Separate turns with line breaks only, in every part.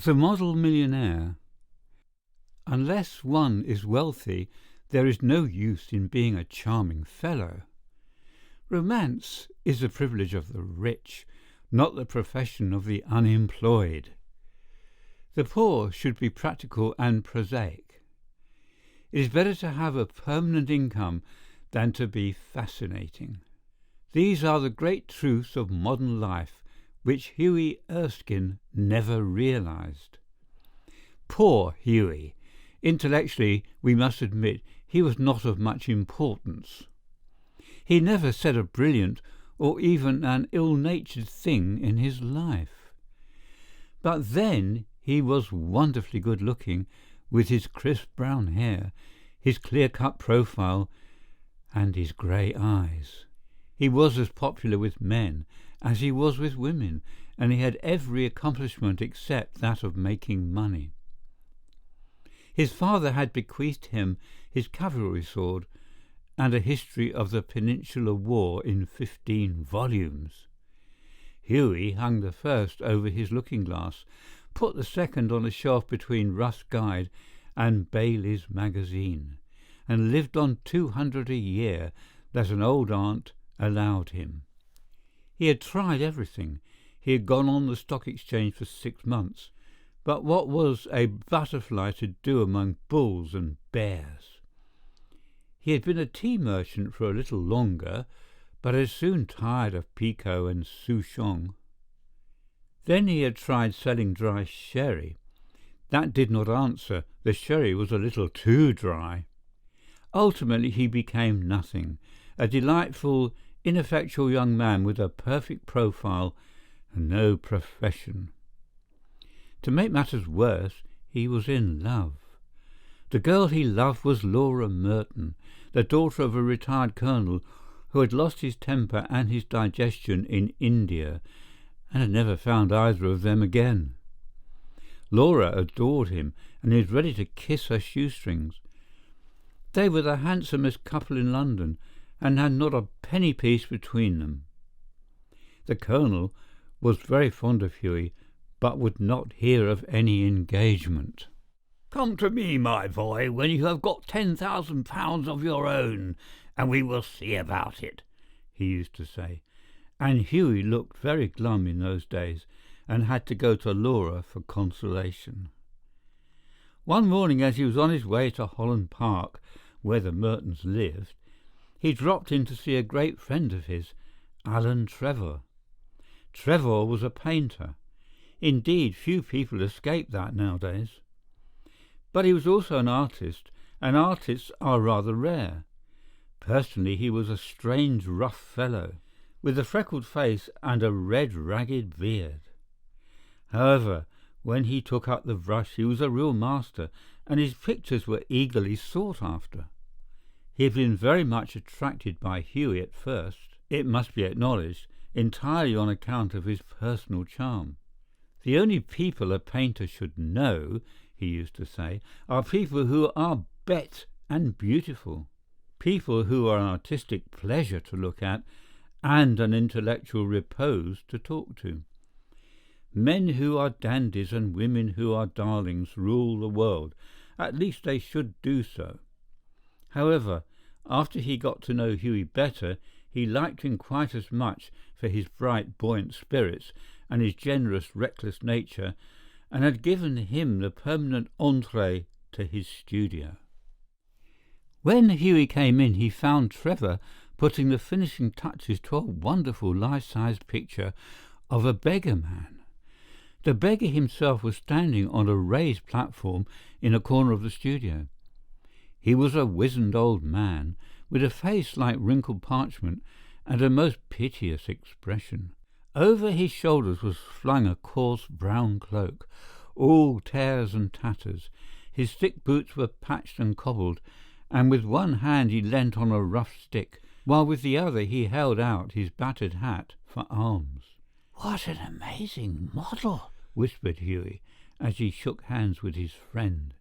The Model Millionaire. Unless one is wealthy, there is no use in being a charming fellow. Romance is the privilege of the rich, not the profession of the unemployed. The poor should be practical and prosaic. It is better to have a permanent income than to be fascinating. These are the great truths of modern life which Hughie Erskine never realized. Poor Hughie! Intellectually, we must admit, he was not of much importance. He never said a brilliant or even an ill-natured thing in his life. But then he was wonderfully good-looking, with his crisp brown hair, his clear-cut profile, and his grey eyes. He was as popular with men as he was with women, and he had every accomplishment except that of making money. His father had bequeathed him his cavalry sword and a history of the Peninsular War in 15 volumes. Hughie hung the first over his looking-glass, put the second on a shelf between Russ' Guide and Bailey's Magazine, and lived on 200 a year that an old aunt allowed him. He had tried everything. He had gone on the stock exchange for 6 months, but what was a butterfly to do among bulls and bears? He had been a tea merchant for a little longer, but had soon tired of Picot and Souchong. Then he had tried selling dry sherry. That did not answer. The sherry was a little too dry. Ultimately he became nothing, a delightful, ineffectual young man with a perfect profile and no profession. To make matters worse, he was in love. The girl he loved was Laura Merton, the daughter of a retired colonel who had lost his temper and his digestion in India and had never found either of them again. Laura adored him and he was ready to kiss her shoestrings. They were the handsomest couple in London and had not a penny piece between them. The colonel was very fond of Hughie, but would not hear of any engagement. "Come to me, my boy, when you have got £10,000 of your own, and we will see about it," he used to say. And Hughie looked very glum in those days, and had to go to Laura for consolation. One morning, as he was on his way to Holland Park, where the Mertons lived, he dropped in to see a great friend of his, Alan Trevor. Trevor was a painter. Indeed, few people escape that nowadays. But he was also an artist, and artists are rather rare. Personally, he was a strange, rough fellow, with a freckled face and a red, ragged beard. However, when he took up the brush, he was a real master, and his pictures were eagerly sought after. He had been very much attracted by Hughie at first, it must be acknowledged, entirely on account of his personal charm. The only people a painter should know, he used to say, are people who are bet and beautiful, people who are an artistic pleasure to look at and an intellectual repose to talk to. Men who are dandies and women who are darlings rule the world. At least they should do so. However, after he got to know Hughie better, he liked him quite as much for his bright, buoyant spirits and his generous, reckless nature, and had given him the permanent entree to his studio. When Hughie came in, he found Trevor putting the finishing touches to a wonderful life-size picture of a beggar man. The beggar himself was standing on a raised platform in a corner of the studio. He was a wizened old man, with a face like wrinkled parchment and a most piteous expression. Over his shoulders was flung a coarse brown cloak, all tears and tatters. His thick boots were patched and cobbled, and with one hand he leant on a rough stick, while with the other he held out his battered hat for alms. "What an amazing model!" whispered Hughie, as he shook hands with his friend.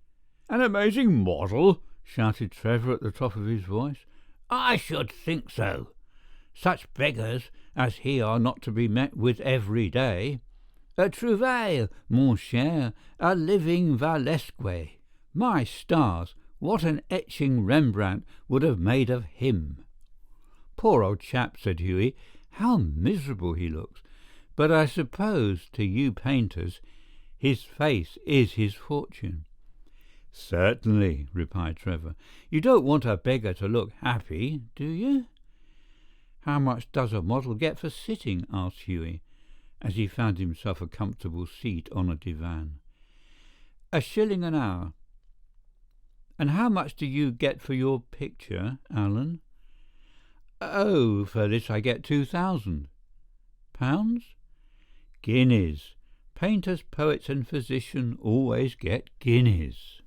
"An amazing model!" shouted Trevor at the top of his voice. "I should think so. Such beggars as he are not to be met with every day." Trouvaille, mon cher, a living Valesque. My stars, what an etching Rembrandt would have made of him." "Poor old chap," said Hughie. "How miserable he looks. But I suppose, to you painters, his face is his fortune." "Certainly," replied Trevor. "You don't want a beggar to look happy, do you?" "How much does a model get for sitting?" asked Hughie, as he found himself a comfortable seat on a divan. "A shilling an hour." "And how much do you get for your picture, Alan?" "Oh, for this I get 2,000. "Pounds?" "Guineas. Painters, poets, and physicians always get guineas."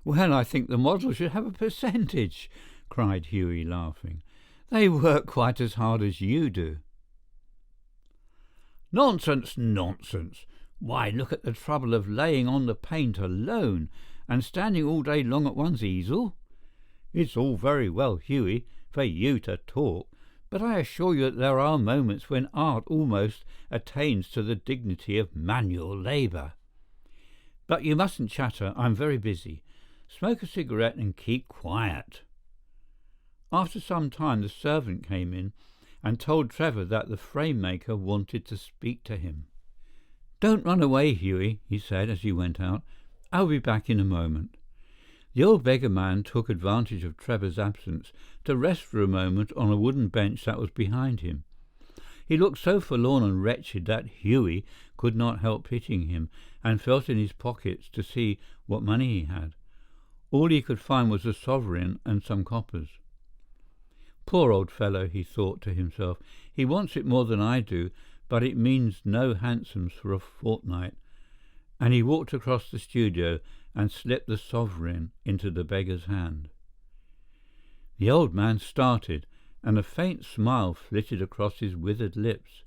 "Well, I think the model should have a percentage," cried Hughie, laughing. "They work quite as hard as you do." "Nonsense, nonsense! Why, look at the trouble of laying on the paint alone, and standing all day long at one's easel. It's all very well, Hughie, for you to talk, but I assure you that there are moments when art almost attains to the dignity of manual labour. But you mustn't chatter, I'm very busy. Smoke a cigarette and keep quiet." After some time the servant came in and told Trevor that the frame-maker wanted to speak to him. "Don't run away, Hughie," he said as he went out. "I'll be back in a moment." The old beggar man took advantage of Trevor's absence to rest for a moment on a wooden bench that was behind him. He looked so forlorn and wretched that Hughie could not help pitying him, and felt in his pockets to see what money he had. All he could find was a sovereign and some coppers. "Poor old fellow," he thought to himself. "He wants it more than I do, but it means no hansoms for a fortnight." And he walked across the studio and slipped the sovereign into the beggar's hand. The old man started, and a faint smile flitted across his withered lips.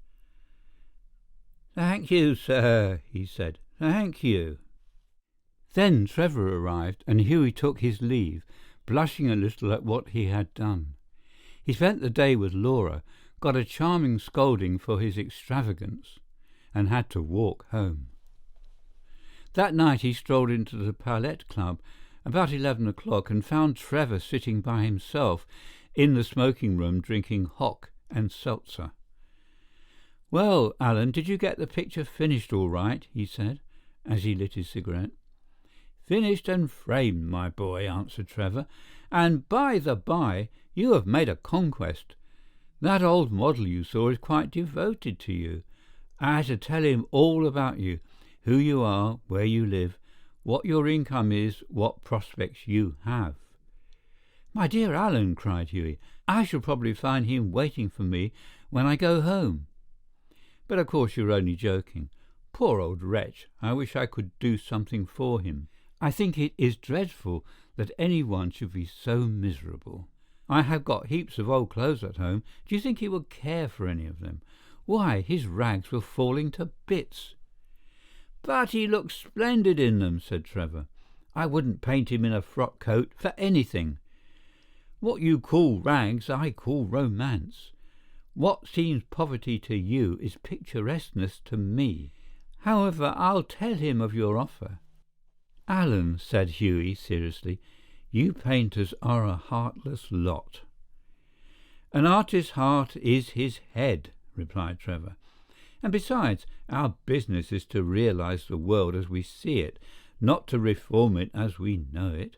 "Thank you, sir," he said. "Thank you." Then Trevor arrived, and Hughie took his leave, blushing a little at what he had done. He spent the day with Laura, got a charming scolding for his extravagance, and had to walk home. That night he strolled into the Palette Club about 11 o'clock and found Trevor sitting by himself in the smoking room drinking hock and seltzer. "Well, Alan, did you get the picture finished all right?" he said, as he lit his cigarette. "Finished and framed, my boy," answered Trevor. "And by the by, you have made a conquest. That old model you saw is quite devoted to you. I had to tell him all about you, who you are, where you live, what your income is, what prospects you have." "My dear Alan," cried Hughie, "I shall probably find him waiting for me when I go home." "But of course you're only joking. Poor old wretch, I wish I could do something for him. I think it is dreadful that anyone should be so miserable. I have got heaps of old clothes at home. Do you think he would care for any of them? Why, his rags were falling to bits." "But he looks splendid in them," said Trevor. "I wouldn't paint him in a frock coat for anything. What you call rags, I call romance. What seems poverty to you is picturesqueness to me. However, I'll tell him of your offer." "Alan," said Hughie seriously, "you painters are a heartless lot." "An artist's heart is his head," replied Trevor. "And besides, our business is to realize the world as we see it, not to reform it as we know it.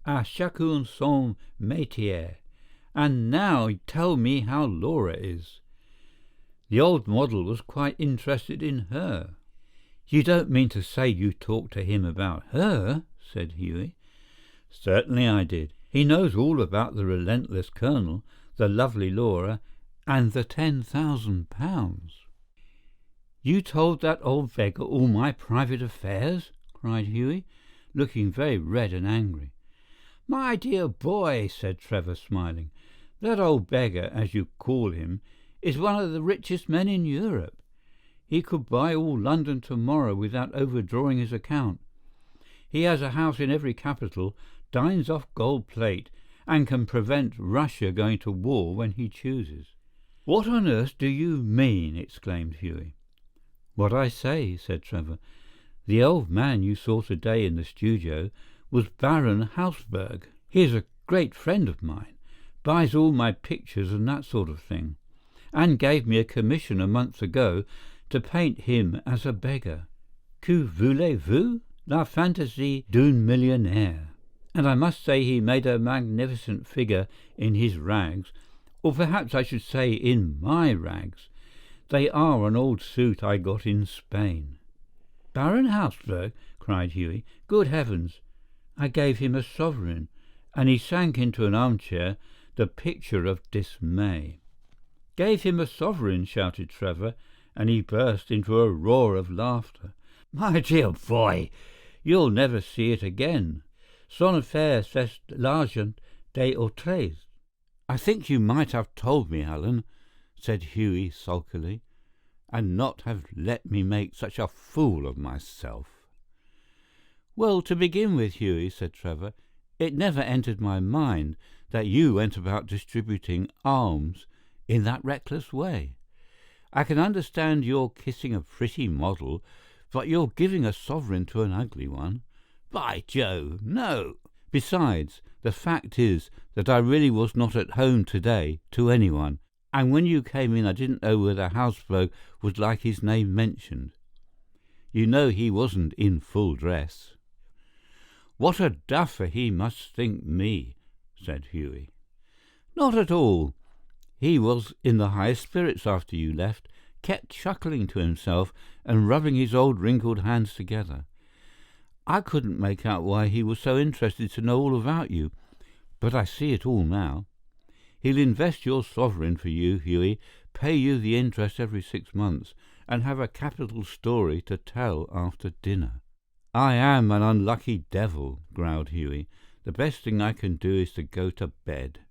À chacun son métier. And now tell me how Laura is." The old model was quite interested in her. "You don't mean to say you talked to him about her?" said Hughie. "Certainly I did. He knows all about the relentless Colonel, the lovely Laura, and the £10,000. "You told that old beggar all my private affairs?" cried Hughie, looking very red and angry. "My dear boy," said Trevor, smiling, "that old beggar, as you call him, is one of the richest men in Europe. He could buy all London tomorrow without overdrawing his account. He has a house in every capital, dines off gold plate, and can prevent Russia going to war when he chooses." "What on earth do you mean?" exclaimed Hughie. "What I say," said Trevor. "The old man you saw today in the studio was Baron Hausberg. He is a great friend of mine, buys all my pictures and that sort of thing, and gave me a commission a month ago to paint him as a beggar. Que voulez-vous? La fantaisie d'un millionnaire. And I must say he made a magnificent figure in his rags, or perhaps I should say in my rags. They are an old suit I got in Spain." "Baron Hausberg!" cried Hughie. "Good heavens! I gave him a sovereign," and he sank into an armchair, the picture of dismay. "Gave him a sovereign!" shouted Trevor, and he burst into a roar of laughter. "My dear boy, you'll never see it again. Son affaire, c'est l'argent des autres." "I think you might have told me, Alan," said Hughie sulkily, "and not have let me make such a fool of myself." "Well, to begin with, Hughie," said Trevor, "it never entered my mind that you went about distributing alms in that reckless way. I can understand your kissing a pretty model, but you're giving a sovereign to an ugly one. By Jove, no! Besides, the fact is that I really was not at home today to anyone, and when you came in I didn't know whether Hausberg would like his name mentioned. You know he wasn't in full dress." "What a duffer he must think me," said Hughie. "Not at all. He was in the highest spirits after you left, kept chuckling to himself and rubbing his old wrinkled hands together. I couldn't make out why he was so interested to know all about you, but I see it all now. He'll invest your sovereign for you, Hughie, pay you the interest every 6 months, and have a capital story to tell after dinner." "I am an unlucky devil," growled Hughie. "The best thing I can do is to go to bed.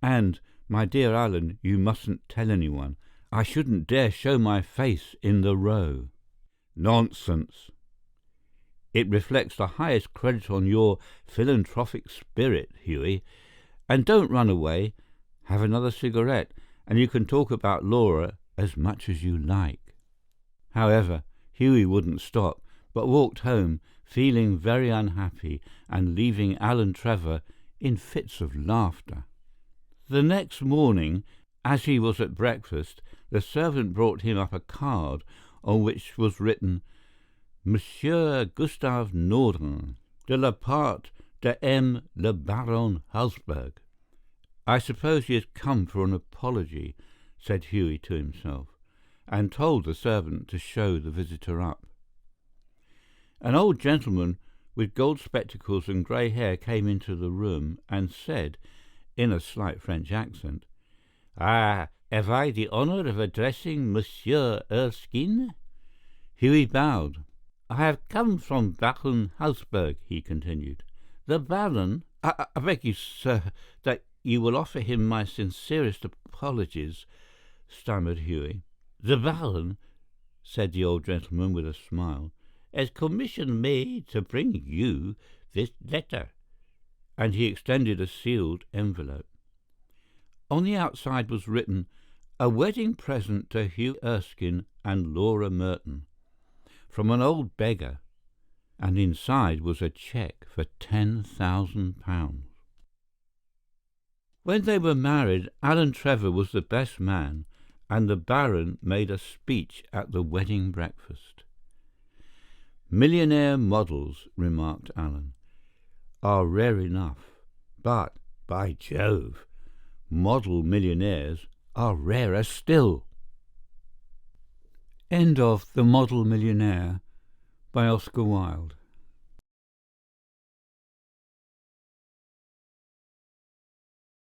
And, my dear Alan, you mustn't tell anyone. I shouldn't dare show my face in the Row." "Nonsense. It reflects the highest credit on your philanthropic spirit, Hughie. And don't run away. Have another cigarette, and you can talk about Laura as much as you like." However, Hughie wouldn't stop, but walked home, feeling very unhappy and leaving Alan Trevor in fits of laughter. The next morning, as he was at breakfast, the servant brought him up a card on which was written, "Monsieur Gustave Nordin, de la part de M. le Baron Hausberg." "I suppose he has come for an apology," said Hughie to himself, and told the servant to show the visitor up. An old gentleman with gold spectacles and grey hair came into the room and said, in a slight French accent, "Ah, have I the honour of addressing Monsieur Erskine?" Hughie bowed. "I have come from Baron Hausberg," he continued. "The Baron? I beg you, sir, that you will offer him my sincerest apologies," stammered Hughie. "The Baron," said the old gentleman with a smile, "has commissioned me to bring you this letter," and he extended a sealed envelope. On the outside was written, "A wedding present to Hughie Erskine and Laura Merton, from an old beggar," and inside was a cheque for £10,000. When they were married, Alan Trevor was the best man, and the Baron made a speech at the wedding breakfast. "Millionaire models," remarked Alan, "are rare enough, but, by Jove, model millionaires are rarer still." End of The Model Millionaire by Oscar Wilde.